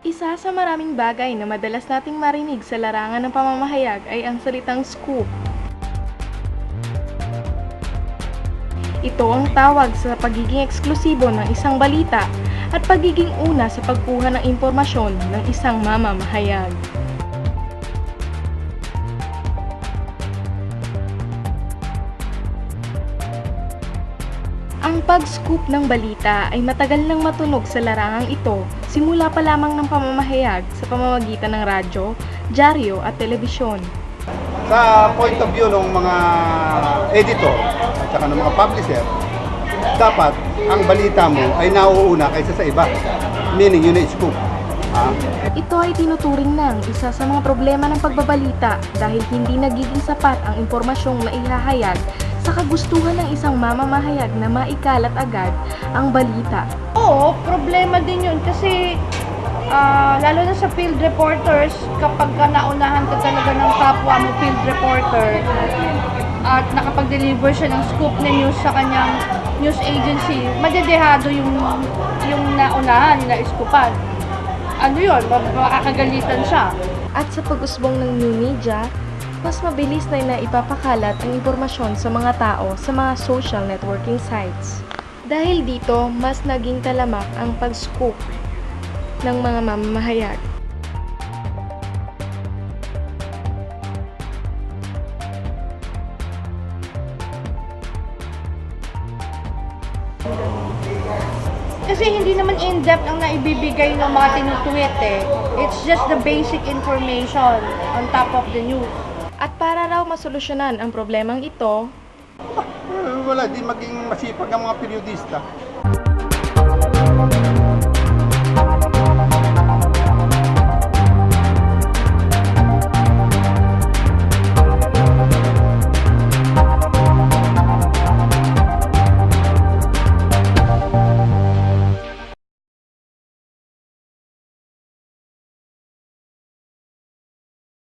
Isa sa maraming bagay na madalas nating marinig sa larangan ng pamamahayag ay ang salitang scoop. Ito ang tawag sa pagiging eksklusibo ng isang balita at pagiging una sa pagkuha ng impormasyon ng isang mamamahayag. Ang pag-scoop ng balita ay matagal nang matunog sa larangang ito, simula pa lamang ng pamamahayag sa pamamagitan ng radyo, dyaryo at telebisyon. Sa point of view ng mga editor at saka ng mga publisher, dapat ang balita mo ay nauuna kaysa sa iba. Meaning, yun ay scoop. Ito ay tinuturing ng isa sa mga problema ng pagbabalita dahil hindi nagiging sapat ang impormasyong maihahayag sa kagustuhan ng isang mamamahayag na maikalat agad ang balita. Oo, problema din yun kasi lalo na sa field reporters, kapag naunahan ka talaga ng kapwa mo field reporter at nakapag-deliver siya ng scoop na news sa kanyang news agency, madedehado yung naunahan, yung na-scoopan. Ano yun, makakagalitan siya. At sa pag-usbong ng new media, mas mabilis na naipapakalat ang impormasyon sa mga tao sa mga social networking sites. Dahil dito, mas naging talamak ang pag-scoop ng mga mamamahayag. Kasi hindi naman in-depth ang naibibigay ng mga tinutweet eh. It's just the basic information on top of the news. At para raw masolusyonan ang problemang ito, Wala, di maging masipag ang mga periodista.